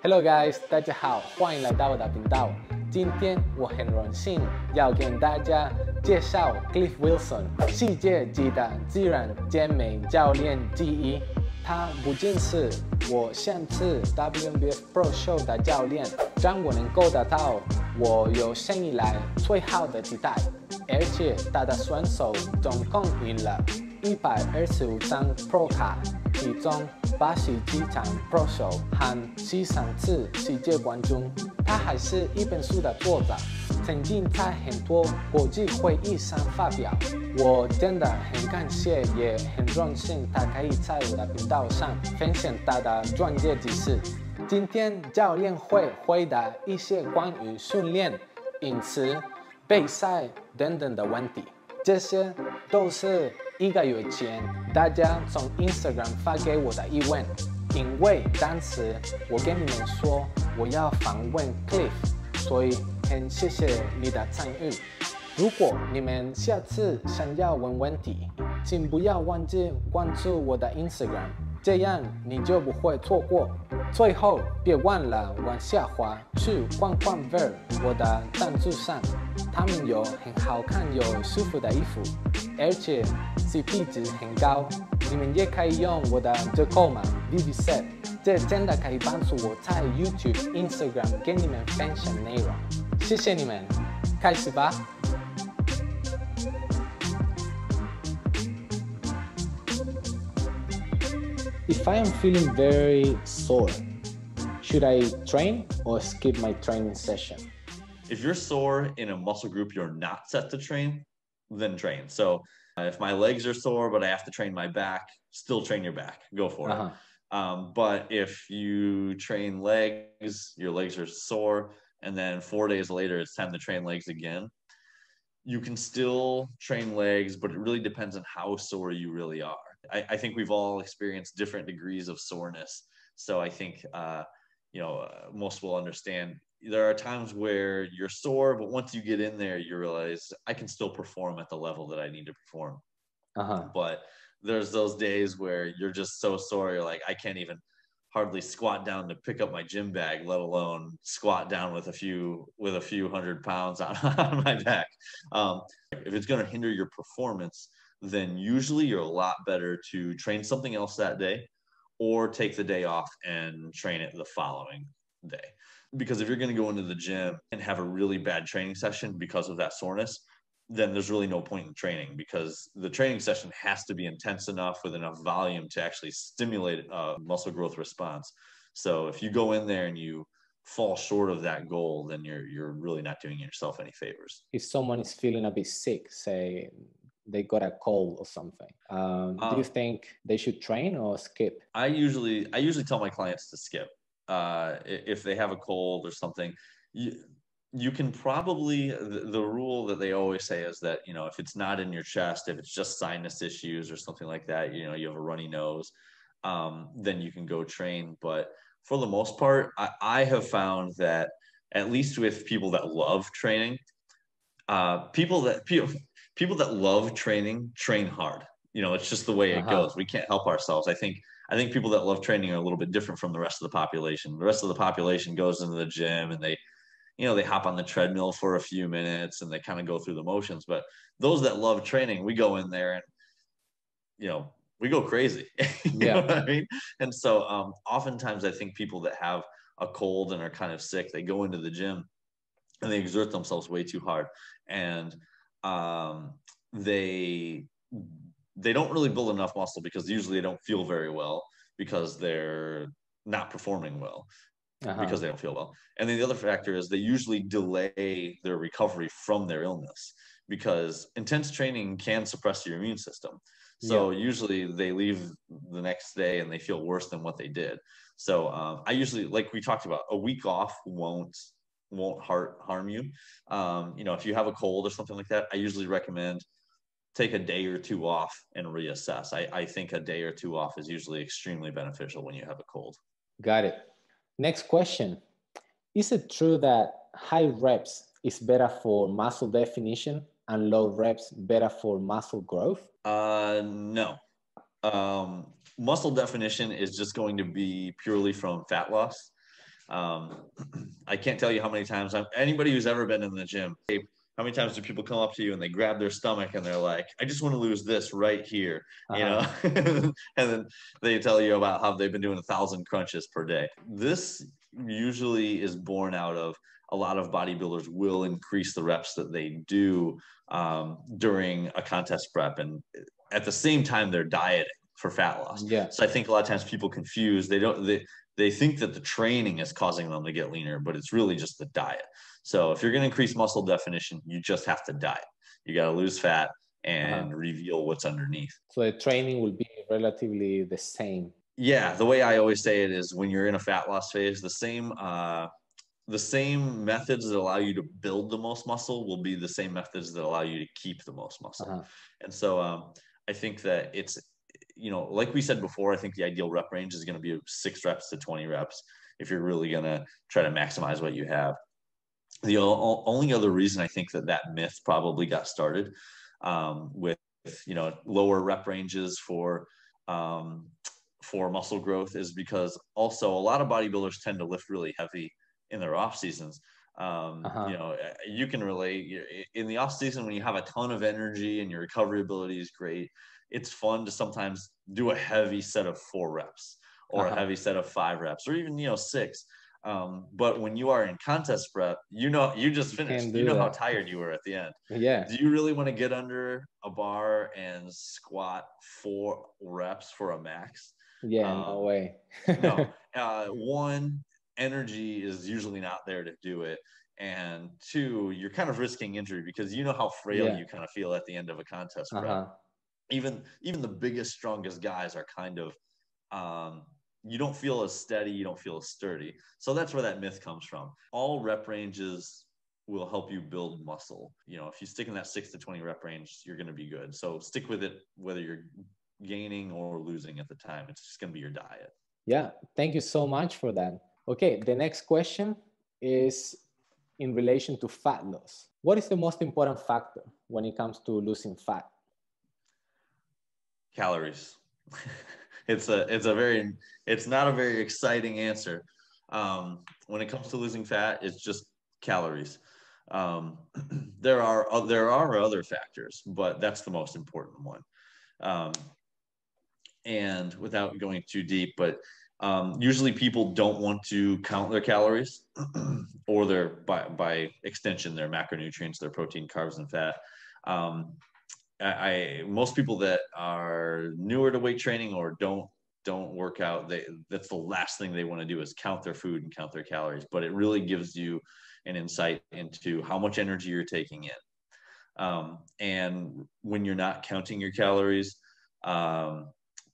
Hello guys， 大家好，欢迎来到我的频道。今天我很荣幸要跟大家介绍 Cliff Wilson， 世界级的自然健美教练之一。他不仅是我上次 WNBF Pro Show 的教练，让我能够达到我有生以来最好的期待。而且他的选手总共赢了125张 Pro 卡，其中87场 Pro Show 和13次世界冠军。他还是一本书的作者，曾经在很多国际会议上发表。我真的很感谢，也很荣幸他可以在我的频道上分享他的专业知识。今天教练会回答一些关于训练、饮食、备赛等等的问题，这些都是1个月前大家从 Instagram 发给我的疑问。因为当时我跟你们说我要访问 Cliff， 所以很谢谢你的参与。如果你们下次想要问问题，请不要忘记关注我的 Instagram， 这样你就不会错过。最后别忘了往下滑去逛逛 Ver 我的赞助商，他们有很好看又舒服的衣服，而且 CP 值很高。你们也可以用我的折扣码 VVSET， 这真的可以帮助我在 YouTube、Instagram 跟你们分享内容。谢谢你们，开始吧。If I am feeling very sore, should I train or skip my training session? If you're sore in a muscle group you're not set to train, then train. So if my legs are sore, but I have to train my back, still train your back. Go for it. But if you train legs, your legs are sore, and then 4 days later, it's time to train legs again, you can still train legs, but it really depends on how sore you really are. I think we've all experienced different degrees of soreness. So I think, most will understand there are times where you're sore, but once you get in there, you realize I can still perform at the level that I need to perform. But there's those days where you're just so sore, you're like, I can't even hardly squat down to pick up my gym bag, let alone squat down with a few 100 pounds on my back. If it's going to hinder your performance, then usually you're a lot better to train something else that day or take the day off and train it the following day. Because if you're going to go into the gym and have a really bad training session because of that soreness, then there's really no point in training, because the training session has to be intense enough with enough volume to actually stimulate a muscle growth response. So if you go in there and you fall short of that goal, then you're really not doing yourself any favors. If someone is feeling a bit sick, say they got a cold or something, do you think they should train or skip? I usually tell my clients to skip. If they have a cold or something, you can probably, the rule that they always say is that, if it's not in your chest, if it's just sinus issues or something like that, you have a runny nose, then you can go train. But for the most part, I have found that, at least with people that love training, people that love training train hard. It's just the way it goes. We can't help ourselves. I think people that love training are a little bit different from the rest of the population. The rest of the population goes into the gym and they hop on the treadmill for a few minutes and they kind of go through the motions. But those that love training, we go in there and, we go crazy. You know what I mean? And so oftentimes I think people that have a cold and are kind of sick, they go into the gym and they exert themselves way too hard. And they don't really build enough muscle, because usually they don't feel very well because they're not performing well. Because they don't feel well. And then the other factor is they usually delay their recovery from their illness, because intense training can suppress your immune system. So usually they leave the next day and they feel worse than what they did. So I usually, like we talked about, a week off won't harm you. If you have a cold or something like that, I usually recommend take a day or two off and reassess. I think a day or two off is usually extremely beneficial when you have a cold. Got it. Next question. Is it true that high reps is better for muscle definition and low reps better for muscle growth? No. Muscle definition is just going to be purely from fat loss. I can't tell you how many times anybody who's ever been in the gym, how many times do people come up to you and they grab their stomach and they're like, I just want to lose this right here, you know? And then they tell you about how they've been doing 1,000 crunches per day. This usually is born out of a lot of bodybuilders will increase the reps that they do during a contest prep. And at the same time, they're dieting for fat loss. Yeah. So I think a lot of times people confuse, they think that the training is causing them to get leaner, but it's really just the diet. So if you're going to increase muscle definition, you just have to diet. You got to lose fat and reveal what's underneath. So the training will be relatively the same. Yeah. The way I always say it is when you're in a fat loss phase, the same methods that allow you to build the most muscle will be the same methods that allow you to keep the most muscle. And so I think that it's, you know, like we said before, I think the ideal rep range is going to be 6 reps to 20 reps if you're really going to try to maximize what you have. The only other reason I think that myth probably got started with, you know, lower rep ranges for muscle growth is because also a lot of bodybuilders tend to lift really heavy in their off seasons. You know, you can relate in the off season when you have a ton of energy and your recovery ability is great. It's fun to sometimes do a heavy set of 4 reps or a heavy set of 5 reps or even, you know, 6. But when you are in contest prep, you know, you just finished, you know how tired you were at the end. Yeah. Do you really want to get under a bar and squat 4 reps for a max? Yeah, no way. No. One, energy is usually not there to do it. And 2, you're kind of risking injury because you know how frail you kind of feel at the end of a contest prep. Even the biggest, strongest guys are kind of, you don't feel as steady, you don't feel as sturdy. So that's where that myth comes from. All rep ranges will help you build muscle. You know, if you stick in that 6 to 20 rep range, you're going to be good. So stick with it, whether you're gaining or losing at the time. It's just going to be your diet. Yeah, thank you so much for that. Okay, the next question is in relation to fat loss. What is the most important factor when it comes to losing fat? Calories. It's not a very exciting answer. When it comes to losing fat, it's just calories. There are other factors, but that's the most important one. And without going too deep, but usually people don't want to count their calories or by extension, their macronutrients, their protein, carbs, and fat. Most people that are newer to weight training or don't work out, that's the last thing they want to do is count their food and count their calories. But it really gives you an insight into how much energy you're taking in. And when you're not counting your calories,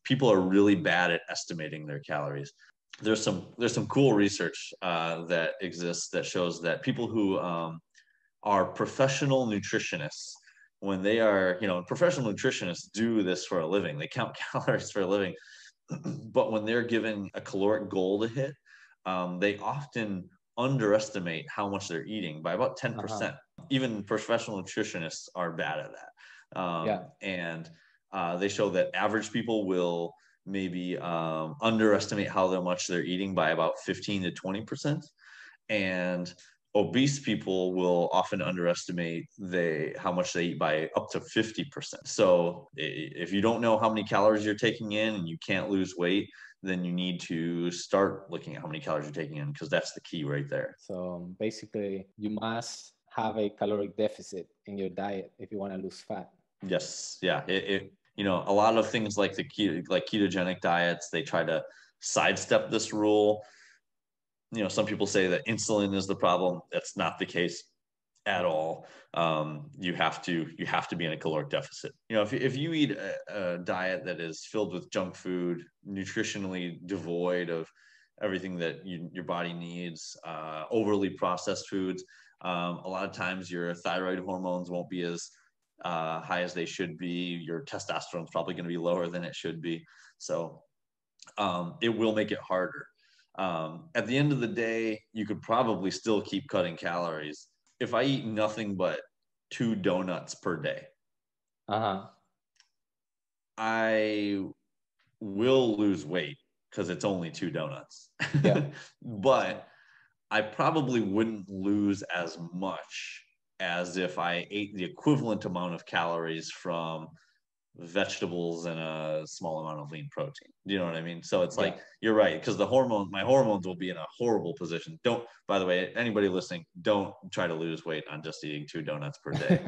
people are really bad at estimating their calories. There's some cool research that exists that shows that people who are professional nutritionists, when they are, you know, professional nutritionists do this for a living. They count calories for a living. But when they're given a caloric goal to hit, they often underestimate how much they're eating by about 10%. Even professional nutritionists are bad at that. And they show that average people will maybe underestimate how much they're eating by about 15 to 20%. And obese people will often underestimate how much they eat by up to 50%. So if you don't know how many calories you're taking in and you can't lose weight, then you need to start looking at how many calories you're taking in, because that's the key right there. So basically, you must have a caloric deficit in your diet if you want to lose fat. Yes. Yeah. You know, a lot of things like ketogenic diets, they try to sidestep this rule. You know, some people say that insulin is the problem. That's not the case at all. You have to be in a caloric deficit. You know, if you eat a diet that is filled with junk food, nutritionally devoid of everything that your body needs, overly processed foods, a lot of times your thyroid hormones won't be as high as they should be. Your testosterone is probably going to be lower than it should be. So it will make it harder. At the end of the day, you could probably still keep cutting calories. If I eat nothing but 2 donuts per day, I will lose weight because it's only 2 donuts. Yeah. But I probably wouldn't lose as much as if I ate the equivalent amount of calories from vegetables and a small amount of lean protein. Do you know what I mean? So it's like, you're right, because my hormones will be in a horrible position. By the way, anybody listening, don't try to lose weight on just eating 2 donuts per day.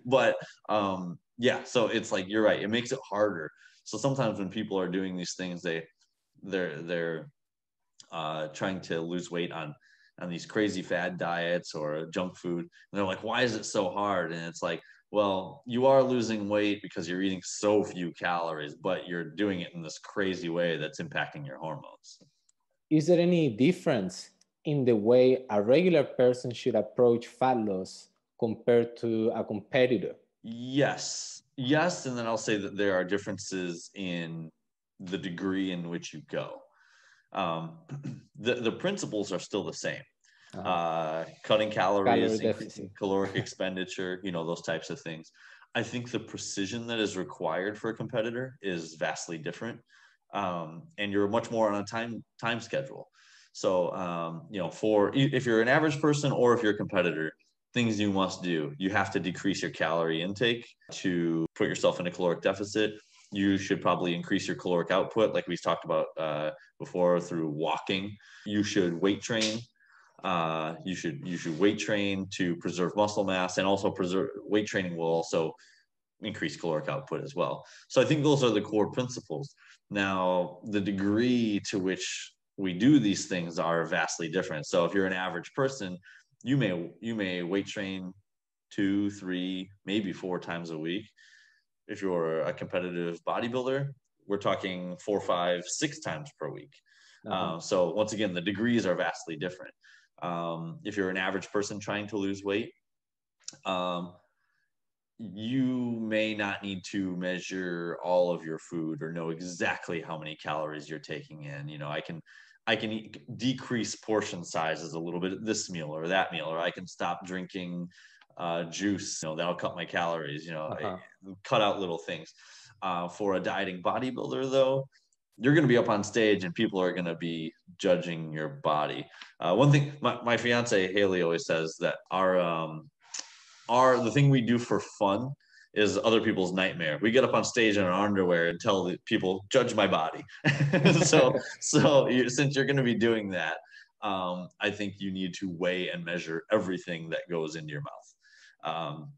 but yeah, so it's like, you're right, it makes it harder. So sometimes when people are doing these things, they're trying to lose weight on these crazy fad diets or junk food, and they're like, why is it so hard? And it's like, well, you are losing weight because you're eating so few calories, but you're doing it in this crazy way that's impacting your hormones. Is there any difference in the way a regular person should approach fat loss compared to a competitor? Yes, and then I'll say that there are differences in the degree in which you go. The principles are still the same. Cutting calories, increasing caloric expenditure, those types of things. I think the precision that is required for a competitor is vastly different. And you're much more on a time schedule. So, if you're an average person or if you're a competitor, things you must do: you have to decrease your calorie intake to put yourself in a caloric deficit. You should probably increase your caloric output, like we talked about before, through walking. You should weight train. You should weight train to preserve muscle mass, and also weight training will also increase caloric output as well. So I think those are the core principles. Now, the degree to which we do these things are vastly different. So if you're an average person, you may weight train 2, 3, maybe 4 times a week. If you're a competitive bodybuilder, we're talking 4, 5, 6 times per week. So once again, the degrees are vastly different. If you're an average person trying to lose weight, you may not need to measure all of your food or know exactly how many calories you're taking in. I can decrease portion sizes a little bit, this meal or that meal, or I can stop drinking juice. That'll cut my calories. Cut out little things. For a dieting bodybuilder, though, you're going to be up on stage and people are going to be judging your body. One thing my fiance Haley always says, that the thing we do for fun is other people's nightmare. We get up on stage in our underwear and tell the people, judge my body. so since you're going to be doing that, I think you need to weigh and measure everything that goes into your mouth.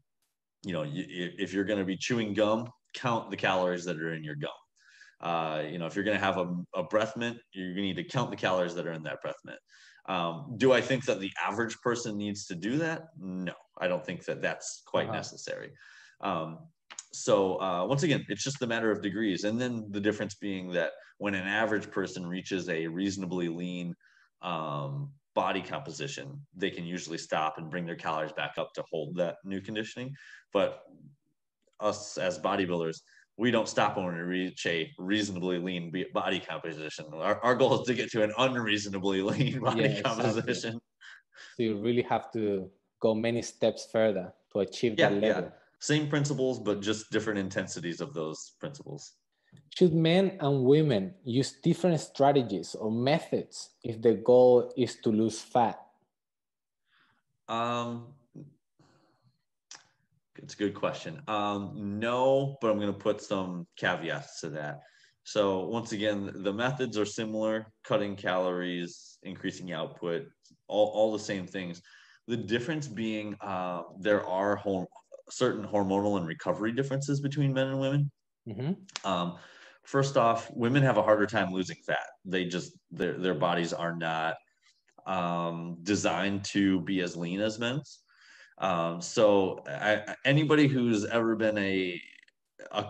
If you're going to be chewing gum, count the calories that are in your gum. If you're going to have a breath mint, you're going to need to count the calories that are in that breath mint. Do I think that the average person needs to do that? No, I don't think that that's quite necessary. Once again, it's just a matter of degrees. And then the difference being that when an average person reaches a reasonably lean body composition, they can usually stop and bring their calories back up to hold that new conditioning. But us as bodybuilders, we don't stop when we reach a reasonably lean body composition. Our goal is to get to an unreasonably lean body composition. So you really have to go many steps further to achieve that level. Yeah. Same principles, but just different intensities of those principles. Should men and women use different strategies or methods if the goal is to lose fat? It's a good question. No, but I'm going to put some caveats to that. So once again, the methods are similar: cutting calories, increasing output, all the same things. The difference being there are certain hormonal and recovery differences between men and women. First off, women have a harder time losing fat. Their bodies are not designed to be as lean as men's. Anybody who's ever been a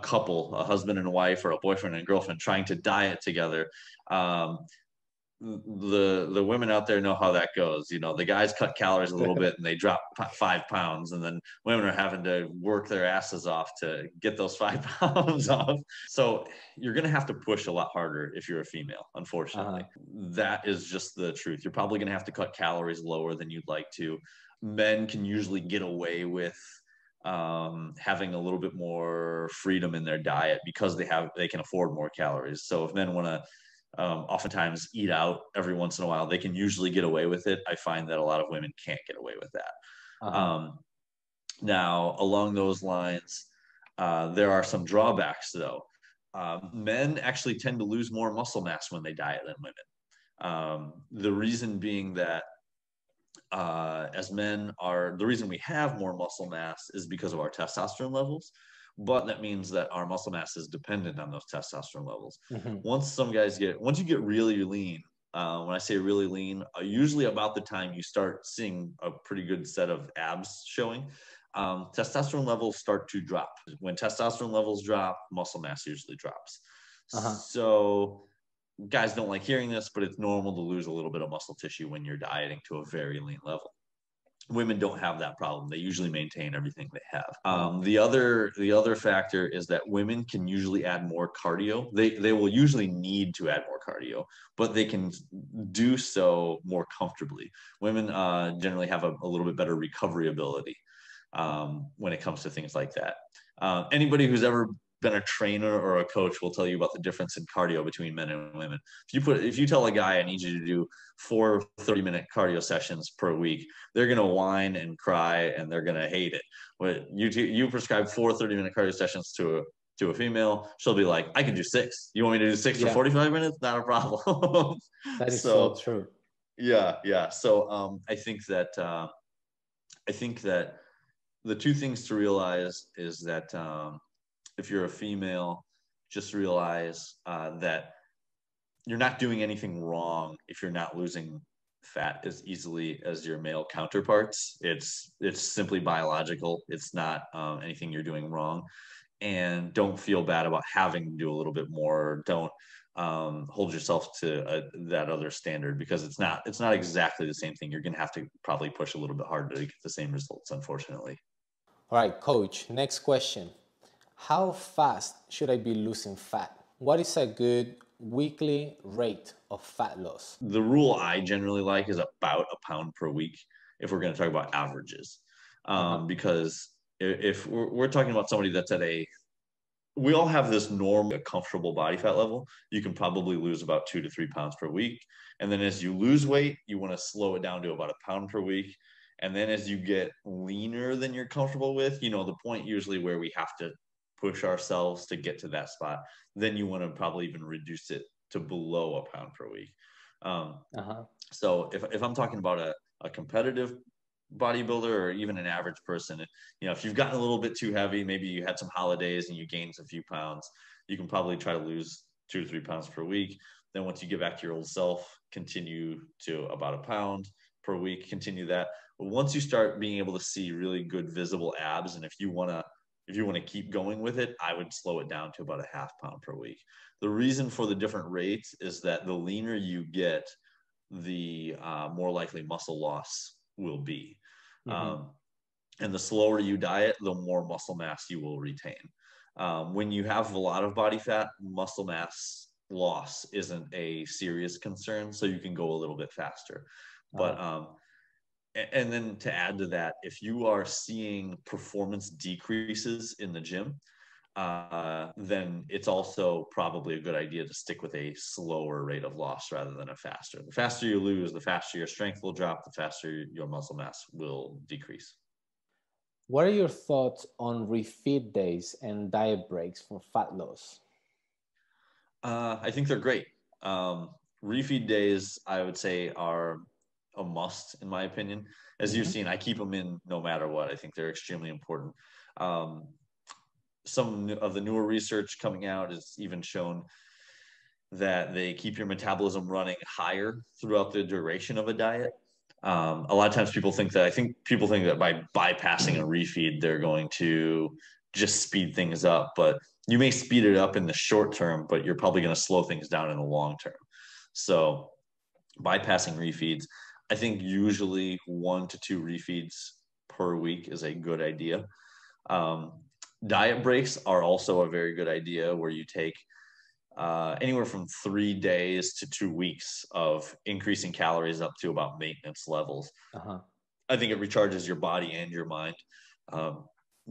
couple, a husband and a wife, or a boyfriend and girlfriend trying to diet together, the women out there know how that goes. You know, the guys cut calories a little bit and they drop 5 pounds, and then women are having to work their asses off to get those 5 pounds off. So you're going to have to push a lot harder if you're a female, unfortunately. That is just the truth. You're probably going to have to cut calories lower than you'd like to. Men can usually get away with having a little bit more freedom in their diet because they can afford more calories. So if men want to oftentimes eat out every once in a while, they can usually get away with it. I find that a lot of women can't get away with that. Now, along those lines, there are some drawbacks, though. Men actually tend to lose more muscle mass when they diet than women. The reason being that as men the reason we have more muscle mass is because of our testosterone levels. But that means that our muscle mass is dependent on those testosterone levels. Once you get really lean, when I say really lean, usually about the time you start seeing a pretty good set of abs showing, testosterone levels start to drop. When testosterone levels drop, muscle mass usually drops. So guys don't like hearing this, but it's normal to lose a little bit of muscle tissue when you're dieting to a very lean level. Women don't have that problem. They usually maintain everything they have. The other factor is that women can usually add more cardio. They will usually need to add more cardio, but they can do so more comfortably. Women generally have a little bit better recovery ability when it comes to things like that. Anybody who's ever been a trainer or a coach will tell you about the difference in cardio between men and women. If you tell a guy, I need you to do 4 30-minute cardio sessions per week, they're going to whine and cry and they're going to hate it. But you prescribe 4 30-minute cardio sessions to a female, she'll be like, I can do 6. You want me to do 6 for 45 minutes? Not a problem. That is so true. Yeah. So I think that the two things to realize is that if you're a female, just realize that you're not doing anything wrong if you're not losing fat as easily as your male counterparts. It's simply biological. It's not anything you're doing wrong. And don't feel bad about having to do a little bit more. Don't hold yourself to that other standard, because it's not exactly the same thing. You're going to have to probably push a little bit harder to get the same results, unfortunately. All right, coach, next question. How fast should I be losing fat? What is a good weekly rate of fat loss? The rule I generally like is about a pound per week if we're going to talk about averages. Because if we're talking about somebody that's we all have this normal, comfortable body fat level. You can probably lose about 2 to 3 pounds per week. And then as you lose weight, you want to slow it down to about a pound per week. And then as you get leaner than you're comfortable with, the point usually where we have to push ourselves to get to that spot, then you want to probably even reduce it to below a pound per week. So if I'm talking about a competitive bodybuilder or even an average person, if you've gotten a little bit too heavy, maybe you had some holidays and you gained a few pounds, you can probably try to lose 2 to 3 pounds per week. Then once you get back to your old self, continue to about a pound per week, continue that. But once you start being able to see really good visible abs, and if you want to keep going with it, I would slow it down to about a half pound per week. The reason for the different rates is that the leaner you get, the more likely muscle loss will be. And the slower you diet, the more muscle mass you will retain. When you have a lot of body fat, muscle mass loss isn't a serious concern, so you can go a little bit faster. But and then to add to that, if you are seeing performance decreases in the gym, then it's also probably a good idea to stick with a slower rate of loss rather than a faster. The faster you lose, the faster your strength will drop, the faster your muscle mass will decrease. What are your thoughts on refeed days and diet breaks for fat loss? I think they're great. Refeed days, I would say, are a must, in my opinion. As you've seen, I keep them in no matter what. I think they're extremely important. Some of the newer research coming out has even shown that they keep your metabolism running higher throughout the duration of a diet. A lot of times people think that by bypassing a refeed, they're going to just speed things up, but you may speed it up in the short term, but you're probably going to slow things down in the long term. So bypassing refeeds. I think usually 1 to 2 refeeds per week is a good idea. Diet breaks are also a very good idea, where you take anywhere from 3 days to 2 weeks of increasing calories up to about maintenance levels. I think it recharges your body and your mind,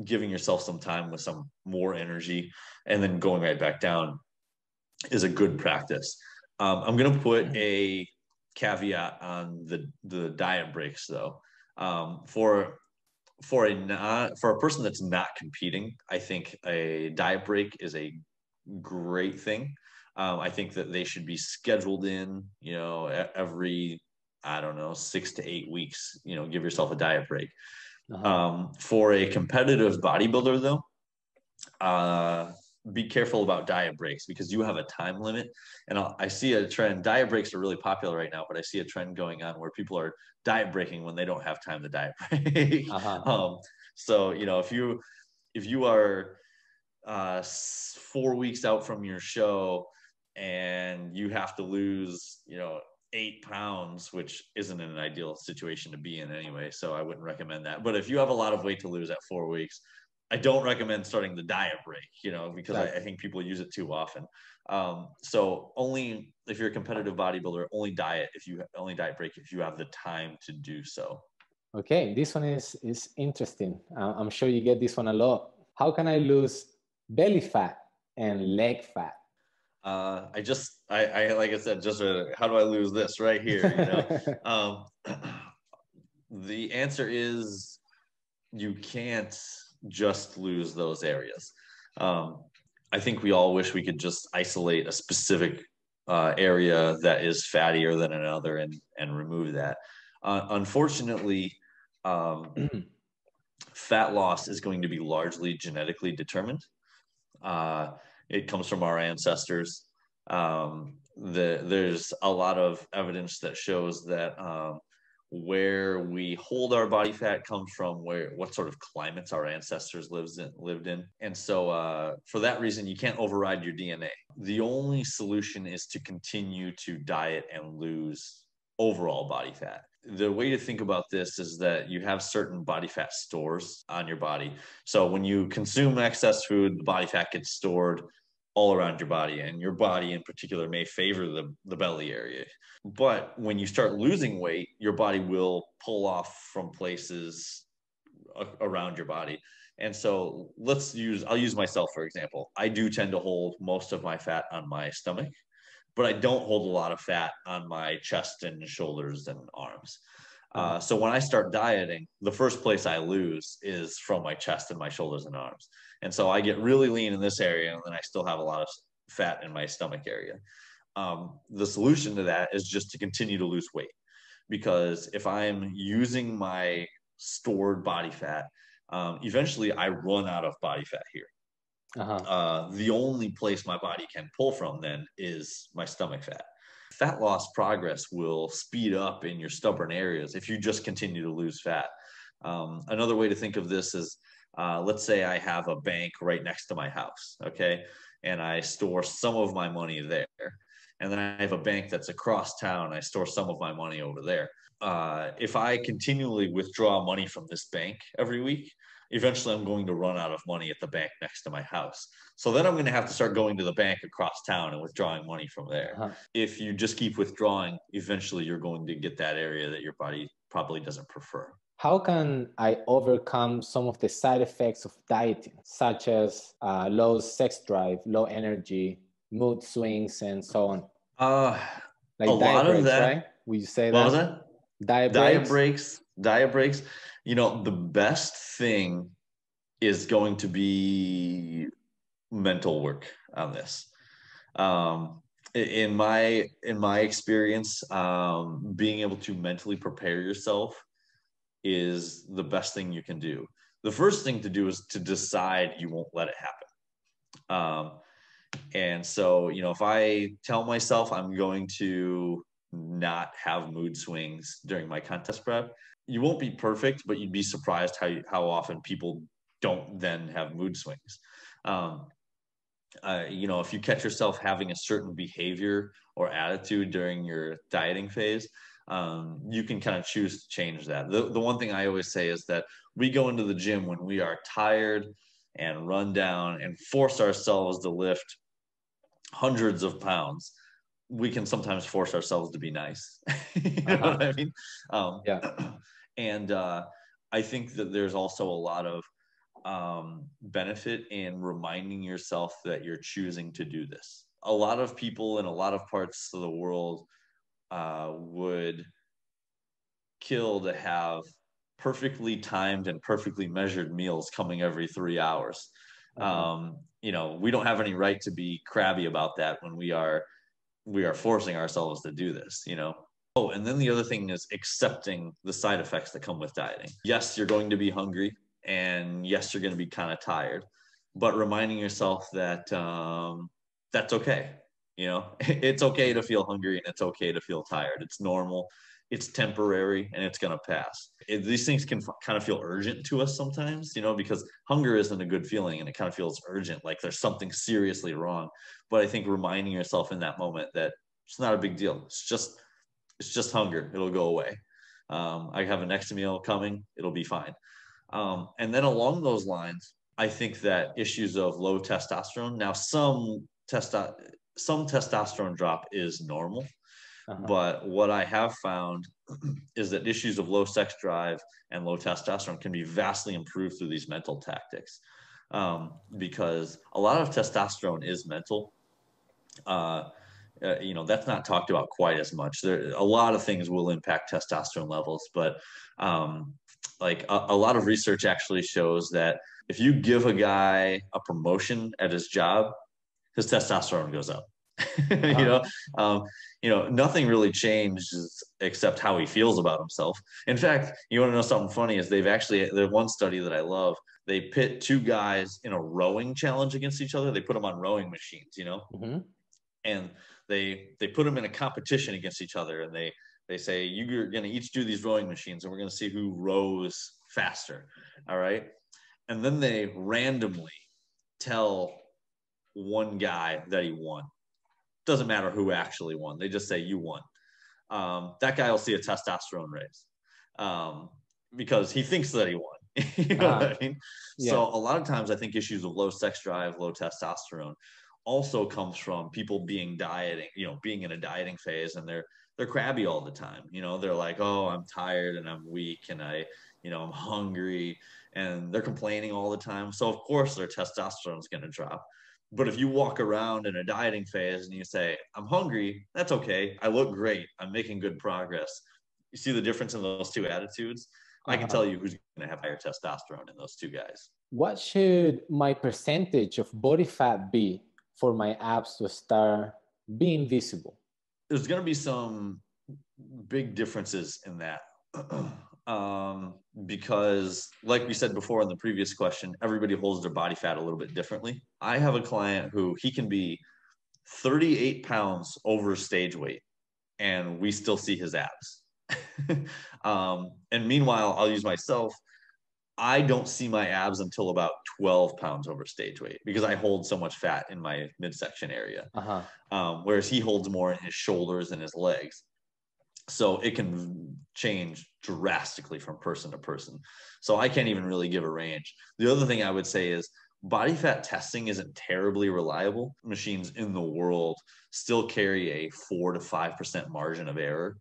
giving yourself some time with some more energy, and then going right back down is a good practice. I'm going to put a caveat on the diet breaks, though. For a person that's not competing, I think a diet break is a great thing. I think that they should be scheduled in, every, 6 to 8 weeks, give yourself a diet break. For a competitive bodybuilder, though, be careful about diet breaks, because you have a time limit. And I see a trend. Diet breaks are really popular right now, but I see a trend going on where people are diet breaking when they don't have time to diet break. So, if you are 4 weeks out from your show and you have to lose, 8 pounds, which isn't an ideal situation to be in anyway, so I wouldn't recommend that. But if you have a lot of weight to lose at 4 weeks, I don't recommend starting the diet break, because I think people use it too often. So only if you're a competitive bodybuilder, only diet break if you have the time to do so. Okay, this one is interesting. I'm sure you get this one a lot. How can I lose belly fat and leg fat? Like I said, how do I lose this right here? The answer is you can't just lose those areas. I think we all wish we could just isolate a specific area that is fattier than another and remove that. Unfortunately, fat loss is going to be largely genetically determined. It comes from our ancestors. There's a lot of evidence that shows that where we hold our body fat comes from what sort of climates our ancestors lived in. And so for that reason, you can't override your DNA. The only solution is to continue to diet and lose overall body fat. The way to think about this is that you have certain body fat stores on your body. So when you consume excess food, the body fat gets stored all around your body, and your body in particular may favor the belly area. But when you start losing weight, your body will pull off from places around your body. And so I'll use myself, for example. I do tend to hold most of my fat on my stomach, but I don't hold a lot of fat on my chest and shoulders and arms. So when I start dieting, the first place I lose is from my chest and my shoulders and arms. And so I get really lean in this area, and then I still have a lot of fat in my stomach area. The solution to that is just to continue to lose weight, because if I'm using my stored body fat, eventually I run out of body fat here. The only place my body can pull from then is my stomach fat. Fat loss progress will speed up in your stubborn areas if you just continue to lose fat. Another way to think of this is, let's say I have a bank right next to my house, okay? And I store some of my money there. And then I have a bank that's across town. I store some of my money over there. If I continually withdraw money from this bank every week, eventually I'm going to run out of money at the bank next to my house. So then I'm going to have to start going to the bank across town and withdrawing money from there. If you just keep withdrawing, eventually you're going to get that area that your body probably doesn't prefer. How can I overcome some of the side effects of dieting, such as low sex drive, low energy, mood swings, and so on? Like a lot of that, right? Would you say that? What was that? Diet breaks. The best thing is going to be mental work on this. In my experience, being able to mentally prepare yourself is the best thing you can do. The first thing to do is to decide you won't let it happen. And so, if I tell myself I'm going to not have mood swings during my contest prep, you won't be perfect, but you'd be surprised how often people don't then have mood swings. if you catch yourself having a certain behavior or attitude during your dieting phase, you can kind of choose to change that. The one thing I always say is that we go into the gym when we are tired and run down and force ourselves to lift hundreds of pounds. We can sometimes force ourselves to be nice. You know what I mean? And I think that there's also a lot of benefit in reminding yourself that you're choosing to do this. A lot of people in a lot of parts of the world would kill to have perfectly timed and perfectly measured meals coming every 3 hours. We don't have any right to be crabby about that when we are forcing ourselves to do this, Oh, and then the other thing is accepting the side effects that come with dieting. Yes, you're going to be hungry, and yes, you're going to be kind of tired, but reminding yourself that that's okay. It's okay to feel hungry and it's okay to feel tired. It's normal. It's temporary and it's going to pass. These things can kind of feel urgent to us sometimes, because hunger isn't a good feeling and it kind of feels urgent, like there's something seriously wrong. But I think reminding yourself in that moment that it's not a big deal. It's just hunger. It'll go away. I have a next meal coming. It'll be fine. And then along those lines, I think that issues of low testosterone, now some testosterone drop is normal. But what I have found is that issues of low sex drive and low testosterone can be vastly improved through these mental tactics, because a lot of testosterone is mental. That's not talked about quite as much. A lot of things will impact testosterone levels, but a lot of research actually shows that if you give a guy a promotion at his job, his testosterone goes up. Nothing really changes except how he feels about himself. In fact, you want to know something funny is there's one study that I love. They pit two guys in a rowing challenge against each other. They put them on rowing machines, and they put them in a competition against each other. And they say, you're going to each do these rowing machines and we're going to see who rows faster. All right. And then they randomly tell one guy that he won. Doesn't matter who actually won. They just say you won. That guy will see a testosterone raise because he thinks that he won. You know what I mean? Yeah. So a lot of times I think issues of low sex drive, low testosterone also comes from people being in a dieting phase, and they're crabby all the time. They're like, oh, I'm tired and I'm weak and I'm hungry, and they're complaining all the time. So of course their testosterone is going to drop. But if you walk around in a dieting phase and you say, I'm hungry, that's okay. I look great. I'm making good progress. You see the difference in those two attitudes? I can tell you who's going to have higher testosterone in those two guys. What should my percentage of body fat be for my abs to start being visible? There's going to be some big differences in that. Because like we said before in the previous question, everybody holds their body fat a little bit differently. I have a client who he can be 38 pounds over stage weight and we still see his abs. And meanwhile, I'll use myself. I don't see my abs until about 12 pounds over stage weight because I hold so much fat in my midsection area. Whereas he holds more in his shoulders and his legs. So it can change drastically from person to person. So I can't even really give a range. The other thing I would say is body fat testing isn't terribly reliable. Machines in the world still carry a 4 to 5% margin of error.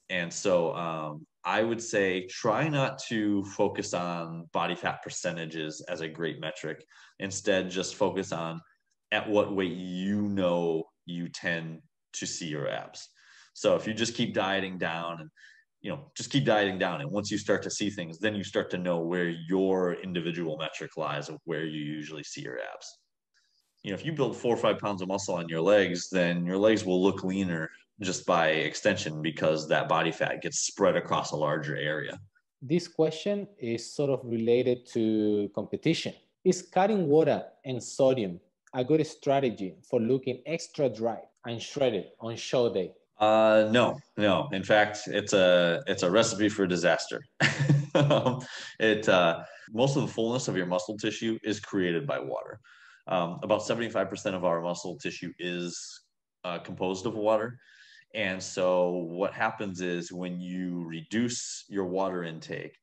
And so I would say try not to focus on body fat percentages as a great metric. Instead, just focus on at what weight you tend to see your abs. So if you just keep dieting down and once you start to see things, then you start to know where your individual metric lies of where you usually see your abs. If you build 4 or 5 pounds of muscle on your legs, then your legs will look leaner just by extension because that body fat gets spread across a larger area. This question is sort of related to competition. Is cutting water and sodium a good strategy for looking extra dry and shredded on show day? No. In fact, it's a recipe for disaster. Most of the fullness of your muscle tissue is created by water. About 75% of our muscle tissue is composed of water. And so what happens is when you reduce your water intake,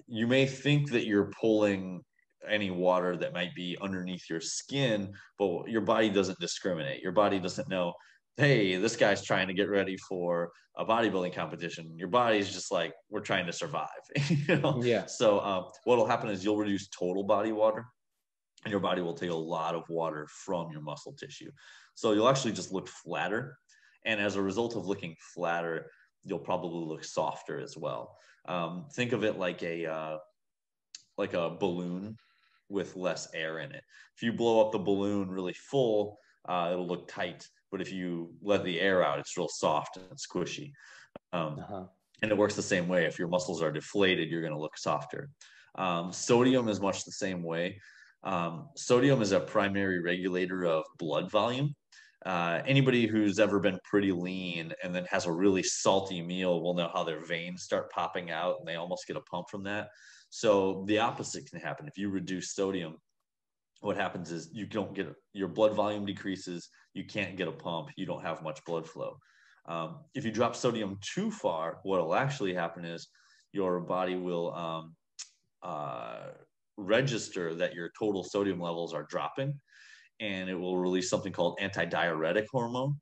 you may think that you're pulling any water that might be underneath your skin, but your body doesn't discriminate. Your body doesn't know, hey, this guy's trying to get ready for a bodybuilding competition. Your body's just like, we're trying to survive. Yeah. So what'll happen is you'll reduce total body water, and your body will take a lot of water from your muscle tissue. So you'll actually just look flatter. And as a result of looking flatter, you'll probably look softer as well. Think of it like a balloon with less air in it. If you blow up the balloon really full, it'll look tight. But if you let the air out, it's real soft and squishy. And it works the same way. If your muscles are deflated, you're going to look softer. Sodium is much the same way. Sodium is a primary regulator of blood volume. Anybody who's ever been pretty lean and then has a really salty meal will know how their veins start popping out and they almost get a pump from that. So the opposite can happen. If you reduce sodium, what happens is you don't get, your blood volume decreases, you can't get a pump, you don't have much blood flow. If you drop sodium too far, what will actually happen is your body will register that your total sodium levels are dropping, and it will release something called antidiuretic hormone.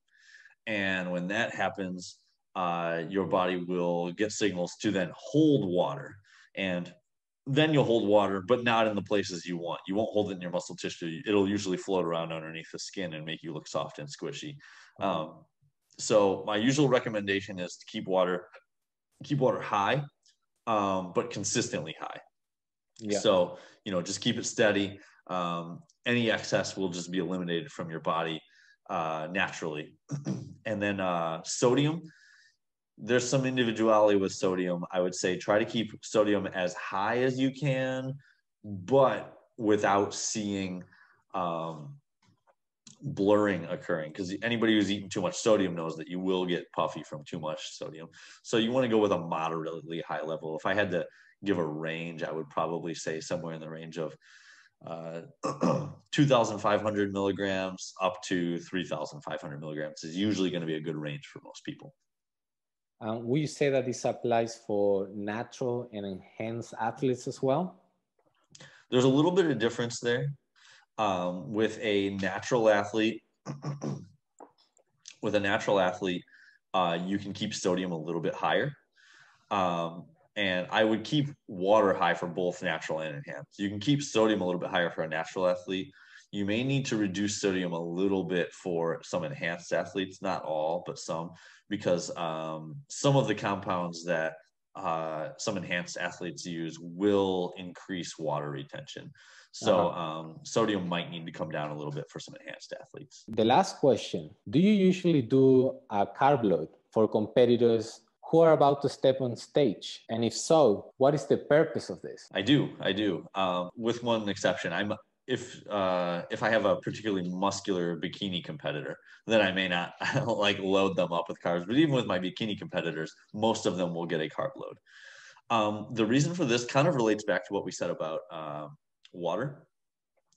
And when that happens, your body will get signals to then hold water. And then you'll hold water, but not in the places you want. You won't hold it in your muscle tissue. It'll usually float around underneath the skin and make you look soft and squishy. So my usual recommendation is to keep water high, but consistently high. Yeah. So, just keep it steady. Any excess will just be eliminated from your body naturally. And then sodium, there's some individuality with sodium. I would say try to keep sodium as high as you can, but without seeing blurring occurring, because anybody who's eaten too much sodium knows that you will get puffy from too much sodium. So you want to go with a moderately high level. If I had to give a range, I would probably say somewhere in the range of 2,500 milligrams up to 3,500 milligrams is usually going to be a good range for most people. Would you say that this applies for natural and enhanced athletes as well? There's a little bit of difference there. With a natural athlete, you can keep sodium a little bit higher. And I would keep water high for both natural and enhanced. You can keep sodium a little bit higher for a natural athlete. You may need to reduce sodium a little bit for some enhanced athletes, not all, but some, because some of the compounds that some enhanced athletes use will increase water retention. So sodium might need to come down a little bit for some enhanced athletes. The last question, do you usually do a carb load for competitors who are about to step on stage? And if so, what is the purpose of this? I do. With one exception. If I have a particularly muscular bikini competitor, then I may not load them up with carbs. But even with my bikini competitors, most of them will get a carb load. The reason for this kind of relates back to what we said about water,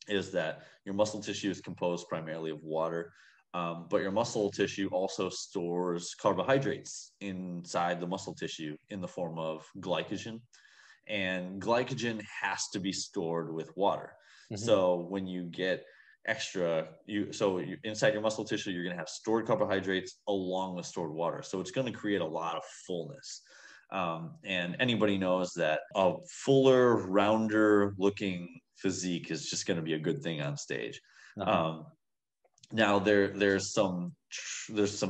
is that your muscle tissue is composed primarily of water. But your muscle tissue also stores carbohydrates inside the muscle tissue in the form of glycogen. And glycogen has to be stored with water. Mm-hmm. So when you get inside your muscle tissue, you're going to have stored carbohydrates along with stored water. So it's going to create a lot of fullness. And anybody knows that a fuller, rounder looking physique is just going to be a good thing on stage. Now there's some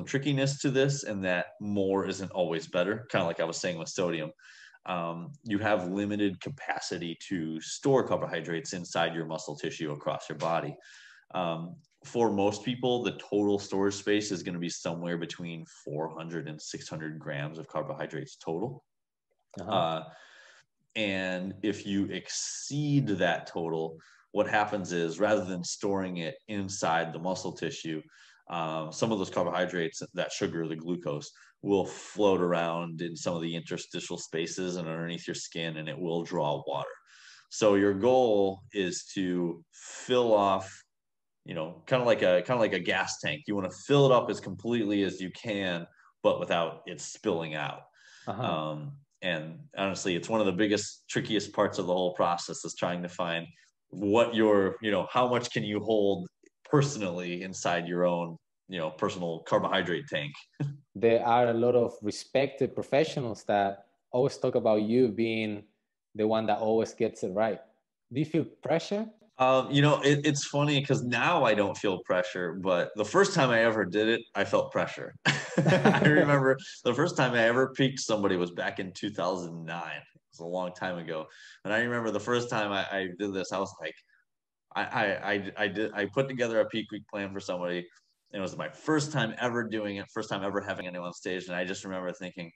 trickiness to this, in that more isn't always better. Kind of like I was saying with sodium, you have limited capacity to store carbohydrates inside your muscle tissue across your body. For most people, the total storage space is going to be somewhere between 400 and 600 grams of carbohydrates total. And if you exceed that total, what happens is, rather than storing it inside the muscle tissue, some of those carbohydrates, that sugar, the glucose, will float around in some of the interstitial spaces and underneath your skin, and it will draw water. So your goal is to fill off, kind of like a gas tank. You want to fill it up as completely as you can, but without it spilling out. And honestly, it's one of the biggest, trickiest parts of the whole process is trying to find what how much can you hold personally inside your own, personal carbohydrate tank. There are a lot of respected professionals that always talk about you being the one that always gets it right. Do you feel pressure? It's funny because now I don't feel pressure, but the first time I ever did it, I felt pressure. I remember the first time I ever peaked somebody was back in 2009. It was a long time ago. And I remember the first time I did this, I was like, I put together a peak week plan for somebody. And it was my first time ever doing it, first time ever having anyone on stage. And I just remember thinking,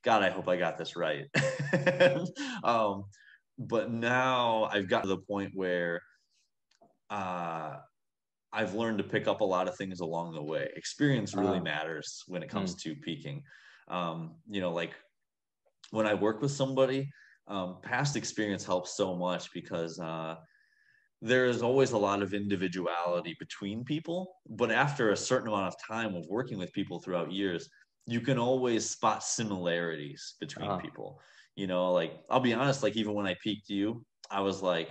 God, I hope I got this right. But now I've gotten to the point where I've learned to pick up a lot of things along the way. Experience really matters when it comes to peaking. Like when I work with somebody, past experience helps so much because there is always a lot of individuality between people. But after a certain amount of time of working with people throughout years, you can always spot similarities between people. Like I'll be honest, like even when I peaked you, I was like,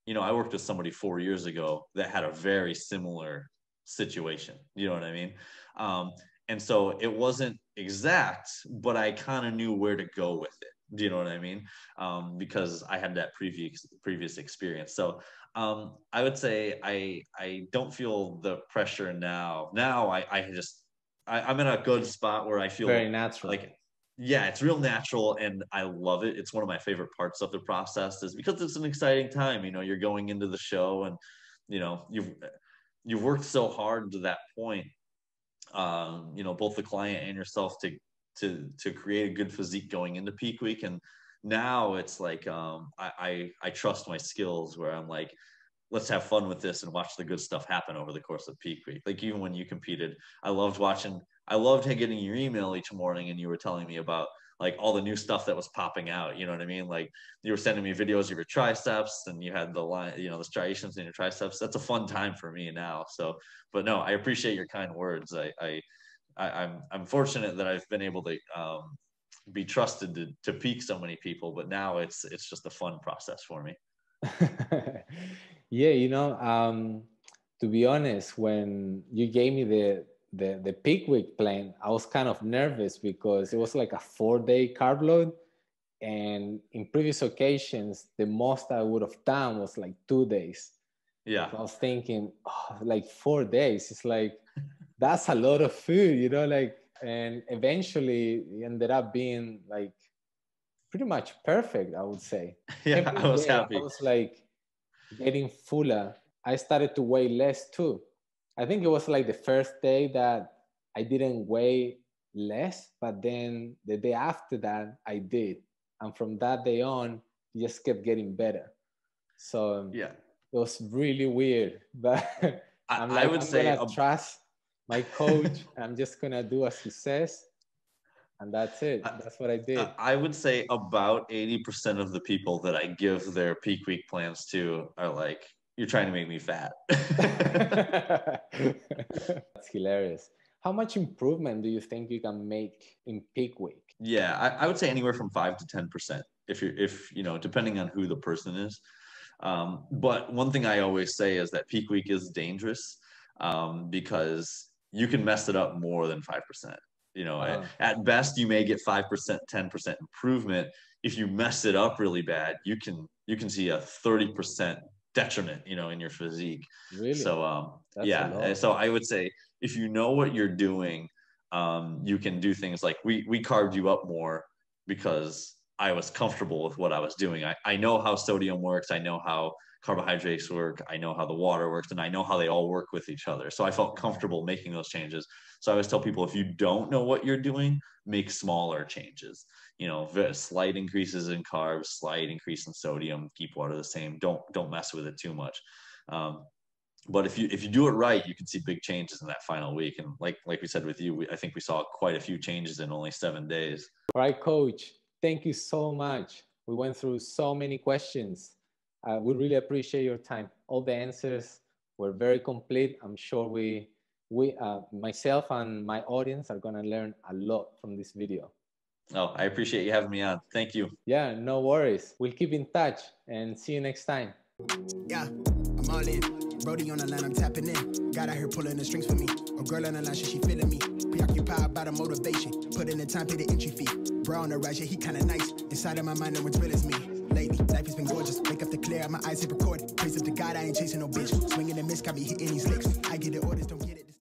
I worked with somebody 4 years ago that had a very similar situation. You know what I mean? And so it wasn't exact, but I kind of knew where to go with it. Do you know what I mean? Because I had that previous experience. So I would say I don't feel the pressure now. Now I'm in a good spot where I feel very natural. Like, yeah, it's real natural and I love it. It's one of my favorite parts of the process is because it's an exciting time. You're going into the show and, you've worked so hard to that point, both the client and yourself to create a good physique going into peak week. And now it's like, I trust my skills where I'm like, let's have fun with this and watch the good stuff happen over the course of peak week. Like even when you competed, I loved getting your email each morning and you were telling me about like all the new stuff that was popping out. You know what I mean? Like you were sending me videos of your triceps and you had the line, the striations in your triceps. That's a fun time for me now. So, but no, I appreciate your kind words. I'm fortunate that I've been able to be trusted to peak so many people, but now it's just a fun process for me. Yeah, to be honest, when you gave me the peak week plan, I was kind of nervous because it was like a 4-day carb load. And in previous occasions, the most I would have done was like 2 days. Yeah. So I was thinking, like 4 days, it's like, that's a lot of food, and eventually it ended up being like pretty much perfect, I would say. Yeah, I was happy. I was like getting fuller. I started to weigh less too. I think it was like the first day that I didn't weigh less, but then the day after that I did. And from that day on, it just kept getting better. So yeah, it was really weird, but I'm gonna trust my coach. I'm just gonna do as he says. And that's it. That's what I did. I would say about 80% of the people that I give their peak week plans to are like, you're trying to make me fat. That's hilarious. How much improvement do you think you can make in peak week? Yeah, I would say anywhere from 5 to 10% if depending on who the person is. But one thing I always say is that peak week is dangerous because you can mess it up more than 5%. At best you may get 5%, 10% improvement. If you mess it up really bad, you can see a 30% detriment, in your physique. Really? So yeah. So I would say if you know what you're doing, you can do things like we carved you up more because I was comfortable with what I was doing. I know how sodium works. I know how carbohydrates work. I know how the water works, and I know how they all work with each other. So I felt comfortable making those changes. So I always tell people, if you don't know what you're doing, make smaller changes. Slight increases in carbs, slight increase in sodium, keep water the same. Don't mess with it too much. But if you do it right, you can see big changes in that final week. And like we said with you, I think we saw quite a few changes in only 7 days. All right, coach. Thank you so much. We went through so many questions. We really appreciate your time. All the answers were very complete. I'm sure myself and my audience are going to learn a lot from this video. Oh, I appreciate you having me on. Thank you. Yeah, no worries. We'll keep in touch and see you next time. Yeah, I'm all in. Brody on the line, I'm tapping in. God out here pulling the strings for me. A girl on the line, she feeling me. Preoccupied by the motivation. Put in the time, pay the entry fee. Bro on the right, yeah, he kinda nice. Inside of my mind, no one's real as me. Lately, life has been gorgeous. Wake up to clear, my eyes hit record. Praise up to God, I ain't chasing no bitch. Swinging and miss, got me hitting these licks. I get the orders, don't get it.